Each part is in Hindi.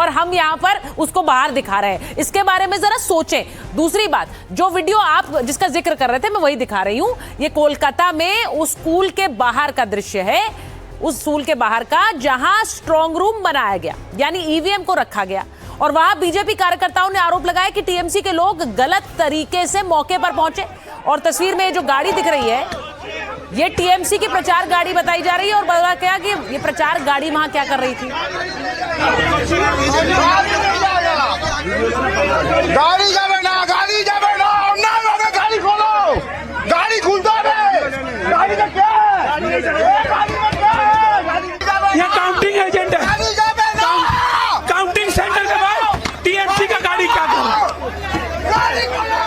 और हम यहाँ पर उसको बाहर दिखा रहे हैं। इसके बारे में जरा सोचें। दूसरी बात, जो वीडियो आप जिसका जिक्र कर रहे थे मैं वही दिखा रही हूँ। ये कोलकाता में उस स्कूल के बाहर का दृश्य है, उस स्कूल के बाहर का जहां स्ट्रांग रूम बनाया गया, यानी ईवीएम को रखा गया। और वहां बीजेपी कार्यकर्ताओं ने आरोप लगाया कि टीएमसी के लोग गलत तरीके से मौके पर पहुंचे। और तस्वीर में जो गाड़ी दिख रही है ये टीएमसी की प्रचार गाड़ी बताई जा रही है। और बताया क्या कि ये प्रचार गाड़ी वहां क्या कर रही थी। गाड़ी जावे ना, गाड़ी जावे ना, ना गाड़ी खोलो, गाड़ी खुल दो रे, गाड़ी का क्या है? ये काउंटिंग एजेंट है, गाड़ी जावे ना, काउंटिंग सेंटर के बाद टीएमसी का गाड़ी क्या कर रहा है? गाड़ी खोलो।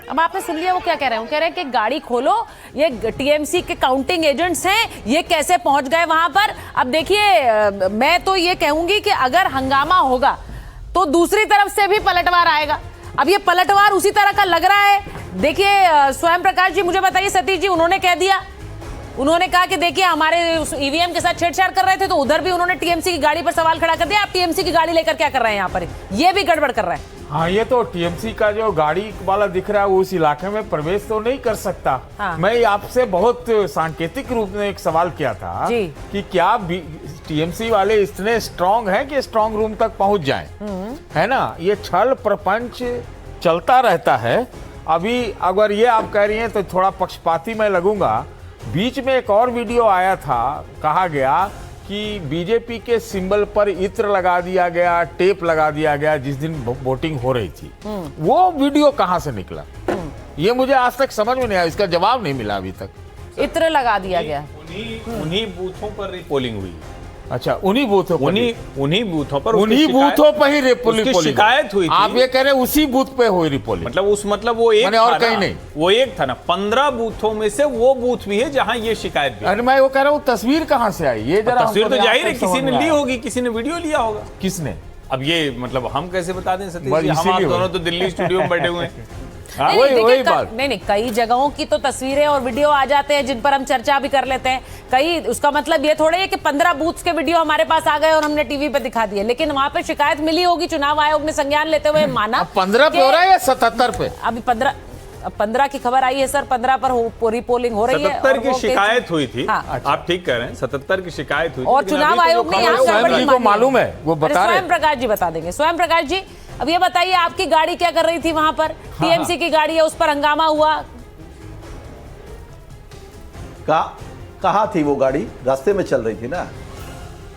अब आपने सुन लिया वो क्या कह रहे हैं। वो कह रहे हैं कि गाड़ी खोलो, ये टीएमसी के काउंटिंग एजेंट्स हैं, ये कैसे पहुंच गए वहां पर। अब देखिए, मैं तो ये कहूंगी कि अगर हंगामा होगा तो दूसरी तरफ से भी पलटवार आएगा। अब ये पलटवार उसी तरह का लग रहा है। देखिए स्वयं प्रकाश जी, मुझे बताइए, सतीश जी, उन्होंने कह दिया, उन्होंने कहा कि देखिए हमारे ईवीएम के साथ छेड़छाड़ कर रहे थे, तो उधर भी उन्होंने टीएमसी की गाड़ी पर सवाल खड़ा कर दिया। आप टीएमसी की गाड़ी लेकर क्या कर रहे हैं यहाँ पर, ये भी गड़बड़ कर रहे हैं। हाँ, ये तो टीएमसी का जो गाड़ी वाला दिख रहा है वो उस इलाके में प्रवेश तो नहीं कर सकता। हाँ। मैं आपसे बहुत सांकेतिक रूप में एक सवाल किया था जी। कि क्या टीएमसी वाले इतने स्ट्रांग हैं कि स्ट्रांग रूम तक पहुंच जाएं, है ना। ये छल प्रपंच चलता रहता है। अभी अगर ये आप कह रही हैं तो थोड़ा पक्षपाती मैं लगूंगा। बीच में एक और वीडियो आया था, कहा गया कि बीजेपी के सिंबल पर इत्र लगा दिया गया, टेप लगा दिया गया जिस दिन वोटिंग हो रही थी। वो वीडियो कहां से निकला, ये मुझे आज तक समझ में नहीं आया, इसका जवाब नहीं मिला अभी तक। इत्र लगा दिया गया, उन्हीं बूथों पर रिपोलिंग हुई। अच्छा, उन्हीं बूथों पर, उन्हीं बूथों पर ही रिपोलिंग शिकायत हुई थी। आप ये कह रहे हैं उसी बूथ पे हुई रिपोलिंग, मतलब वो एक और कहीं नहीं, वो एक था ना। 15 बूथों में से वो बूथ भी है जहां ये शिकायत भी। अरे मैं वो कह रहा हूँ तस्वीर कहां से आई, ये जरा तस्वीर तो जाहिर है किसी ने ली होगी, किसी ने वीडियो लिया होगा। किसने? अब ये मतलब हम कैसे बता दें सतीश जी, हम आप दोनों तो दिल्ली स्टूडियो में बैठे हुए हैं। वही बात। नहीं, कई जगहों की तो तस्वीरें और वीडियो आ जाते हैं जिन पर हम चर्चा भी कर लेते हैं। कई, उसका मतलब ये थोड़े है कि 15 बूथ्स के वीडियो हमारे पास आ गए और हमने टीवी पे दिखा दिए, लेकिन वहां पे शिकायत मिली होगी, चुनाव आयोग ने संज्ञान लेते हुए माना। 15 पे हो रहा है या 77 पे? अभी 15 की खबर आई है सर, 15 पर पूरी पोलिंग हो रही है। 77 की शिकायत हुई थी। हाँ। आप ठीक कह रहे हैं, 77 की शिकायत हुई थी। और चुनाव आयोग ने यहाँ मालूम है, वो बता रहे हैं। स्वयं प्रकाश जी बता देंगे। स्वयं प्रकाश जी, अब ये बताइए, आपकी गाड़ी क्या कर रही थी वहां पर? टीएमसी की गाड़ी है, उस पर हंगामा हुआ। कहाँ थी वो गाड़ी? रास्ते में चल रही थी ना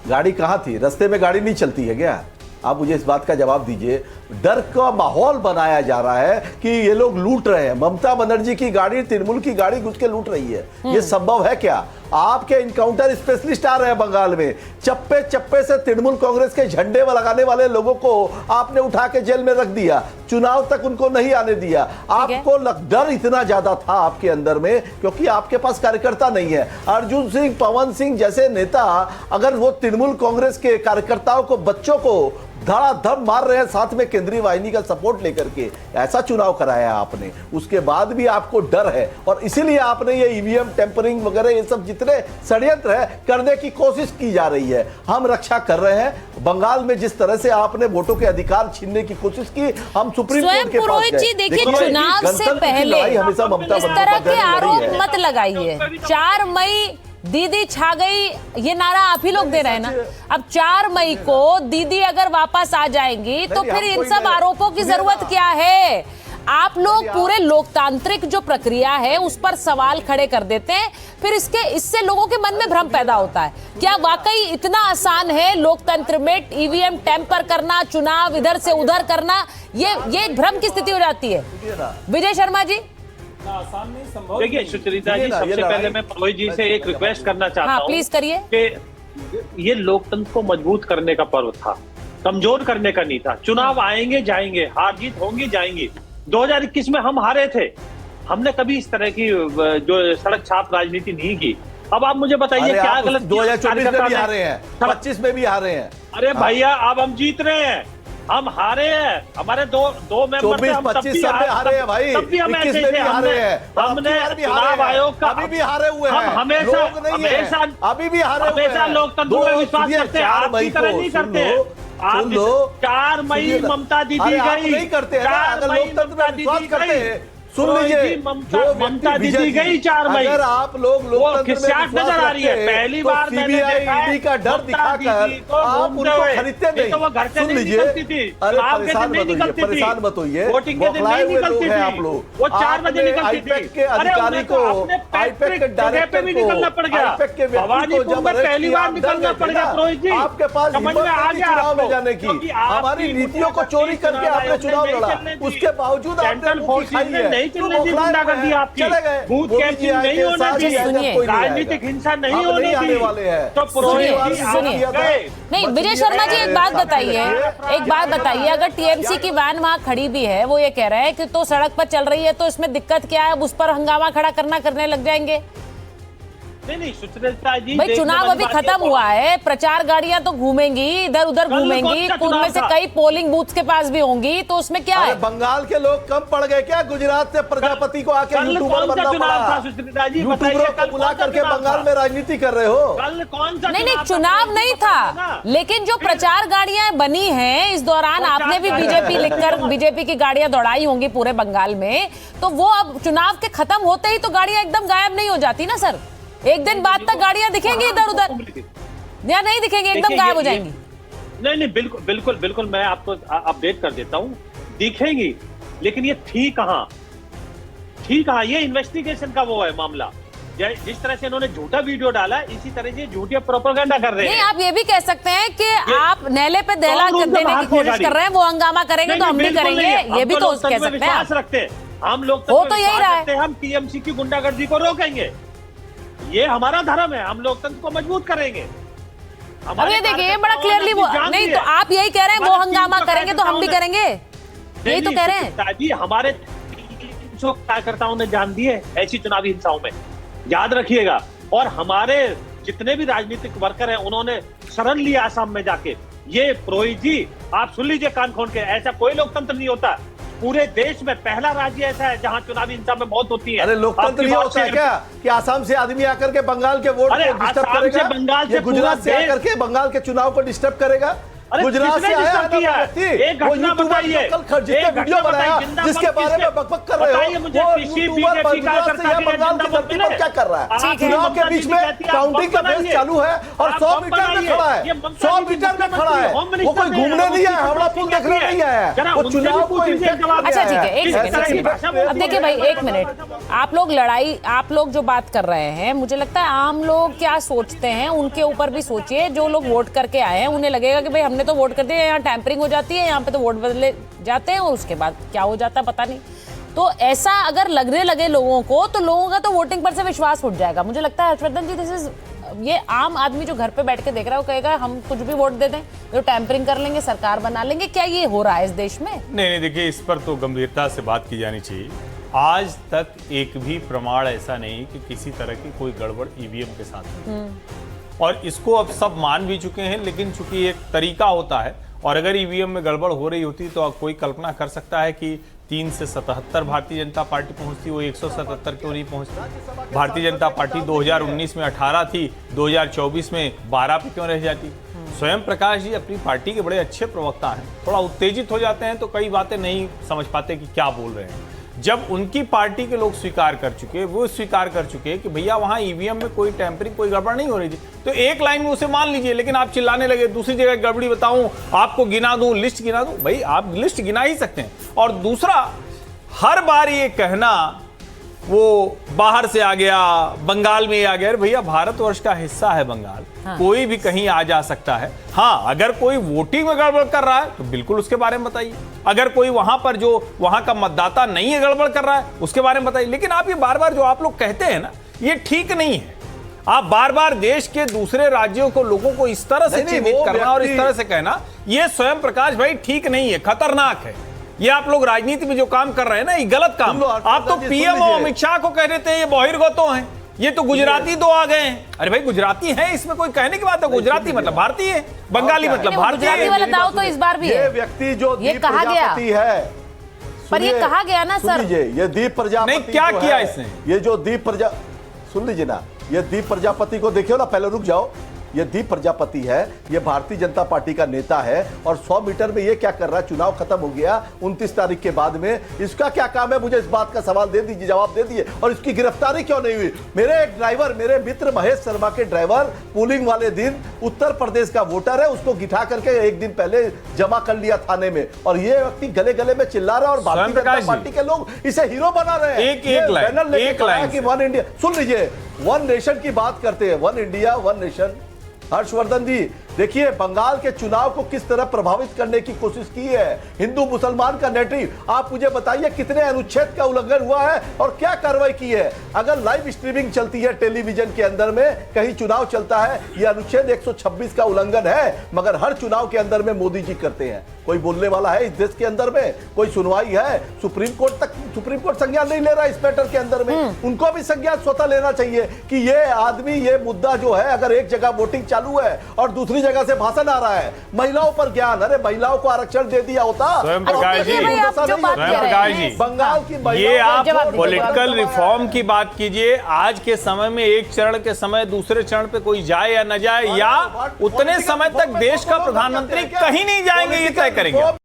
गाड़ी। कहाँ थी? रास्ते में गाड़ी नहीं चलती है क्या? आप मुझे इस बात का जवाब दीजिए। डर का माहौल बनाया जा रहा है कि ये लोग लूट रहे हैं। ममता बनर्जी की गाड़ी, तृणमूल की गाड़ी घुस के लूट रही है, ये संभव है क्या? आपके इनकाउंटर स्पेशलिस्ट आ रहे हैं बंगाल में, चप्पे चप्पे से तृणमूल कांग्रेस के झंडे लगाने वाले लोगों को आपने उठा के जेल में रख दिया, चुनाव तक उनको नहीं आने दिया। आपको डर इतना ज्यादा था आपके अंदर में क्योंकि आपके पास कार्यकर्ता नहीं है। अर्जुन सिंह, पवन सिंह जैसे नेता अगर वो तृणमूल कांग्रेस के कार्यकर्ताओं को, बच्चों को धड़ाधड़ मार रहे हैं, साथ में केंद्रीय वाहिनी का सपोर्ट लेकर के ऐसा चुनाव कराया आपने, उसके बाद भी आपको डर है और इसीलिए आपने ये ईवीएम टेम्परिंग वगैरह ये सब जितने षड्यंत्र है करने की कोशिश की जा रही है। हम रक्षा कर रहे हैं। बंगाल में जिस तरह से आपने वोटों के अधिकार छीनने की कोशिश की, हम सुप्रीम कोर्ट के पास गए। देखिए, चुनाव से पहले इस तरह के आरोप मत लगाइए। 4 मई दीदी छा गई, ये नारा आप ही लोग दे रहे हैं ना। अब 4 मई को दीदी अगर वापस आ जाएंगी तो फिर इन सब आरोपों की जरूरत क्या है? आप लोग पूरे लोकतांत्रिक जो प्रक्रिया है उस पर सवाल खड़े कर देते हैं, फिर इससे लोगों के मन में भ्रम पैदा होता है। क्या वाकई इतना आसान है लोकतंत्र में ईवीएम टेम्पर करना, चुनाव इधर से उधर करना? ये भ्रम की स्थिति हो जाती है। विजय शर्मा जी, आसान नहीं, संभव। देखिए सुचरिता जी, सबसे पहले मैं पलोई जी से एक रिक्वेस्ट करना चाहता हूँ। प्लीज करिए। कि ये लोकतंत्र को मजबूत करने का पर्व था, कमजोर करने का नहीं था। चुनाव आएंगे जाएंगे, हार जीत होंगी जाएंगी। 2021 में हम हारे थे, हमने कभी इस तरह की जो सड़क छाप राजनीति नहीं की। अब आप मुझे बताइए क्या गलत? 2024 में भी हारे हैं, 25 में भी हारे हैं। अरे भैया, अब हम जीत रहे हैं, हम हारे हैं। हमारे दो मेंबर 24-25 सब में हारे हैं भाई, 21 में भी हारे हैं। हमने चुनाव आयोग का अभी भी हारे हुए हैं, हमेशा अभी भी हारे हुए हैं। लोकतंत्र में विश्वास करते हैं, आप की तरह नहीं करते हैं। आप सुन लो 4 मई सुनिए ना। ममता दीदी अरे आप गई, नहीं करते हैं ना, 4 अगर मई लोकतंत्र ममता में विश्वास दीदी करते गई। हैं सुन तो लीजिए जी ममता दीदी गई 4 मई। अगर आप लोग वो लोकतंत्र में खिसियाट विश्वास नजर आ रही है। रखते हैं, पहली तो बार मैंने सीबीआई देखा है ईडी का डर ममता दिखाकर दीदी को आप घूमते उनको हुए। खरीदते नहीं नहीं। तो वो घर से सुन नहीं लीजिए, निकलती थी। अरे चुनाव के दिन नहीं निकलती थी। परेशान मत होइए, वोटिंग के दिन बौखलाए नहीं हुए लोग निकलती हैं थी। आप लोग। वो 4 बजे आपने निकलती आईपैक थी। के अधिकारी को, आईपैक के डायरेक्टर भी को, निकलना पड़ गया। आईपैक के व्यक्ति को भवानीपुर जब में अरेस्ट पहली किया, बार आप डर निकलना गए पड़ थे गया ना। पुरोहित जी। आपके पास समझ हिम्मत में आ नहीं थी गया चुनाव में आपको। जाने की। क्योंकि हमारी आपकी नीतियों को चोरी करके आपने चुनाव लड़ा, उसके बावजूद आपने सेंट्रल मुंह की फोर्सेस खाई ने है। नहीं तो चलने दी बौखलाए गुंडागर्दी हुए हैं। आपकी। चले गए। बूथ मोदी जी कैप्चरिंग आए नहीं थे, होने साथ ही दी। आए, सुनिए, कोई नहीं राजनीतिक आएगा। हिंसा नहीं अब होने नहीं आने दी। वाले हैं। तो पुरोहित सुनिए, जी सुनिए। आप गए। नहीं, विजय शर्मा जी एक बात बताइए, एक बात बताइए, अगर टीएमसी की वैन वहां खड़ी भी है, वो ये कह रहा है कि तो सड़क पर चल रही है, तो इसमें दिक्कत क्या है, अब उस पर हंगामा खड़ा करने लग जाएंगे? नहीं सुचरिता जी, भाई चुनाव अभी खत्म हुआ है, प्रचार गाड़ियां तो घूमेंगी, इधर उधर कल घूमेंगी, कौन सा उनमें चुनाव से था? कई पोलिंग बूथ के पास भी होंगी, तो उसमें क्या अरे है? बंगाल के लोग कम पड़ गए क्या? गुजरात से प्रजापति को आके कल यूट्यूबर कौन सा बनना चुनाव था पड़ा। सुचरिता जी? यूट्यूबरों बताइए, को कल बुला कौन सा करके चुनाव बंगाल था? में राजनीति कर रहे हो। कल कौन सा नहीं, चुनाव नहीं था, लेकिन जो प्रचार गाड़ियां बनी हैं इस दौरान, आपने भी बीजेपी लिखकर बीजेपी की गाड़ियां दौड़ाई होंगी पूरे बंगाल में, तो वो अब चुनाव के खत्म होते ही तो गाड़ियां एकदम गायब नहीं हो जाती ना सर। एक दिन बाद तक गाड़ियां दिखेंगी इधर उधर, या नहीं दिखेंगी, एकदम गायब हो जाएंगी? नहीं बिल्कुल बिल्कुल बिल्कुल, मैं आपको अपडेट कर देता हूं, दिखेंगी, लेकिन ये थी कहां? ये इन्वेस्टिगेशन का वो है मामला। जिस तरह से इन्होंने झूठा वीडियो डाला, इसी तरह से झूठिया प्रोपेगेंडा कर रहे नहीं, हैं। आप ये भी कह सकते हैं कि आप नेले पे दहला देने की कोशिश कर रहे हैं, वो हंगामा करेंगे तो हम भी करेंगे, ये भी तो कह सकते हैं आप। रखते हैं हम लोग, हो तो यही रहा है। हम टीएमसी की गुंडागर्दी को रोकेंगे, ये हमारा धर्म है, हम लोकतंत्र को मजबूत करेंगे। अब ये देखिए, ये बड़ा क्लियरली वो नहीं, तो आप यही कह रहे हैं वो हंगामा करेंगे तो हम भी करेंगे, यही तो कह रहे हैं। जी हमारे 300 कार्यकर्ताओं ने जान दिए ऐसी चुनावी हिंसाओं में, याद रखिएगा। और हमारे जितने भी राजनीतिक वर्कर हैं, उन्होंने शरण लिया आसाम में जाके। ये पुरोहित जी आप सुन लीजिए कान खोल के, ऐसा कोई लोकतंत्र नहीं होता। पूरे देश में पहला राज्य ऐसा है जहां चुनावी हिंसा में मौत होती है। अरे लोकतंत्र ये होता है क्या कि आसाम से आदमी आकर के बंगाल के वोट को डिस्टर्ब करेगा? बंगाल ये गुजरात से आकर के बंगाल के चुनाव को डिस्टर्ब करेगा? गुजरात से आया है ना व्यक्ति, वो यूट्यूबर कल जिसने वीडियो बनाया, जिसके बारे में बकबक कर रहे हो, वो यूट्यूबर गुजरात से या बंगाल की धरती पर क्या कर रहा है? चुनाव के बीच में काउंटिंग का फेज चालू है और 100 मीटर में खड़ा है, 100 मीटर में खड़ा है, वो कोई घूमने नहीं आया, हावड़ा पुल देखने नहीं आया है, वो चुनाव को अच्छा ठीक है, एक सेकंड। अब देखिए भाई, एक मिनट, आप लोग लड़ाई, आप लोग जो बात कर रहे हैं, मुझे लगता है आम लोग क्या सोचते हैं उनके ऊपर भी सोचिए। जो लोग वोट करके आए हैं उन्हें लगेगा कि भाई हमने तो वोट कर दिया, यहाँ टैंपरिंग हो जाती है, यहाँ पे तो वोट बदले जाते हैं और उसके बाद क्या हो जाता है पता नहीं। तो ऐसा अगर लगने लगे लोगों को, तो लोगों का तो वोटिंग पर से विश्वास उठ जाएगा। मुझे लगता है हर्षवर्धन जी, दिस इज, ये आम आदमी जो घर पे बैठ के देख रहा है वो कहेगा हम कुछ भी वोट दे दें, जो टैंपरिंग कर लेंगे, सरकार बना लेंगे। क्या ये हो रहा है इस देश में? नहीं, देखिए इस पर तो गंभीरता से बात की जानी चाहिए। आज तक एक भी प्रमाण ऐसा नहीं कि किसी तरह की कोई गड़बड़ ईवीएम के साथ हुई। और इसको अब सब मान भी चुके हैं, लेकिन चूंकि एक तरीका होता है, और अगर ईवीएम में गड़बड़ हो रही होती तो कोई कल्पना कर सकता है कि 3 से 77 भारतीय जनता पार्टी पहुंचती, वो 177 क्यों नहीं पहुंचती? भारतीय जनता पार्टी 2019 में 18 थी, 2024 में 12 पे क्यों रह जाती? स्वयं प्रकाश जी अपनी पार्टी के बड़े अच्छे प्रवक्ता हैं, थोड़ा उत्तेजित हो जाते हैं तो कई बातें नहीं समझ पाते कि क्या बोल रहे हैं। जब उनकी पार्टी के लोग स्वीकार कर चुके, वो स्वीकार कर चुके कि भैया वहां ईवीएम में कोई टैंपरिंग, कोई गड़बड़ नहीं हो रही थी, तो एक लाइन में उसे मान लीजिए। लेकिन आप चिल्लाने लगे, दूसरी जगह गड़बड़ी बताऊं, आपको गिना दूं, लिस्ट गिना दूं। भाई आप लिस्ट गिना ही सकते हैं। और दूसरा, हर बार ये कहना वो बाहर से आ गया, बंगाल में आ गया, भैया भारतवर्ष का हिस्सा है बंगाल, हाँ। कोई भी कहीं आ जा सकता है। हाँ, अगर कोई वोटिंग में गड़बड़ कर रहा है तो बिल्कुल उसके बारे में बताइए। अगर कोई वहां पर जो वहां का मतदाता नहीं है, गड़बड़ कर रहा है, उसके बारे में बताइए। लेकिन आप ये बार बार जो आप लोग कहते हैं ना, ये ठीक नहीं है। आप बार बार देश के दूसरे राज्यों को, लोगों को इस तरह से चिन्हित करना और इस तरह से कहना, ये स्वयं प्रकाश भाई ठीक नहीं है, खतरनाक है। ये आप लोग राजनीति में जो काम कर रहे हैं ना, ये गलत काम। आप तो पीएम और अमित शाह को कह देते हैं ये बहिर्गतो हैं, ये तो गुजराती तो आ गए हैं। अरे भाई गुजराती है, इसमें कोई कहने की बात है? गुजराती मतलब भारतीय है, बंगाली मतलब भारतीय है। वाला दाव तो इस बार भी है। ये व्यक्ति जो ये कहा गया है, पर ये कहा गया ना सर, ये दीप प्रजापति नहीं, क्या किया इसने? ये जो दीप सुन लीजिए ना, ये दीप प्रजापति को देखियो ना, पहले रुक जाओ। ये दीप प्रजापति है, ये भारतीय जनता पार्टी का नेता है, और 100 मीटर में ये क्या कर रहा है? चुनाव खत्म हो गया 29 तारीख के बाद में, इसका क्या काम है? मुझे इस बात का सवाल दे दीजिए, जवाब दे दीजिए। और इसकी गिरफ्तारी क्यों नहीं हुई? मेरे एक ड्राइवर, मेरे मित्र महेश शर्मा के ड्राइवर पोलिंग वाले दिन उत्तर प्रदेश का वोटर है, उसको गिठा करके एक दिन पहले जमा कर लिया थाने में, और ये व्यक्ति गले गले में चिल्ला रहा है, और भारतीय जनता पार्टी के लोग इसे हीरो बना रहे हैं। एक लाइन कि वन इंडिया, सुन लीजिए, वन नेशन की बात करते हैं, one India one nation. Harshvardhan ji देखिए, बंगाल के चुनाव को किस तरह प्रभावित करने की कोशिश की है, हिंदू मुसलमान का नैरेटिव। आप मुझे बताइए कितने अनुच्छेद का उल्लंघन हुआ है और क्या कार्रवाई की है? अगर लाइव स्ट्रीमिंग चलती है टेलीविजन के अंदर में, कहीं चुनाव चलता है, यह अनुच्छेद 126 का उल्लंघन है, मगर हर चुनाव के अंदर में मोदी जी करते हैं। कोई बोलने वाला है इस देश के अंदर में? कोई सुनवाई है? सुप्रीम कोर्ट संज्ञान नहीं ले रहा इस मैटर के अंदर में। उनको भी संज्ञान स्वतः लेना चाहिए कि ये आदमी, ये मुद्दा जो है, अगर एक जगह वोटिंग चालू है और दूसरी जगह से भाषण आ रहा है, महिलाओं पर ज्ञान, अरे महिलाओं को आरक्षण दे दिया होता। स्वयं प्रकाश जी, बंगाल की, ये आप पॉलिटिकल रिफॉर्म की बात कीजिए। आज के समय में एक चरण के समय दूसरे चरण पे कोई जाए या न जाए, या उतने समय तक देश का प्रधानमंत्री कहीं नहीं जाएंगे, ये तय करेंगे।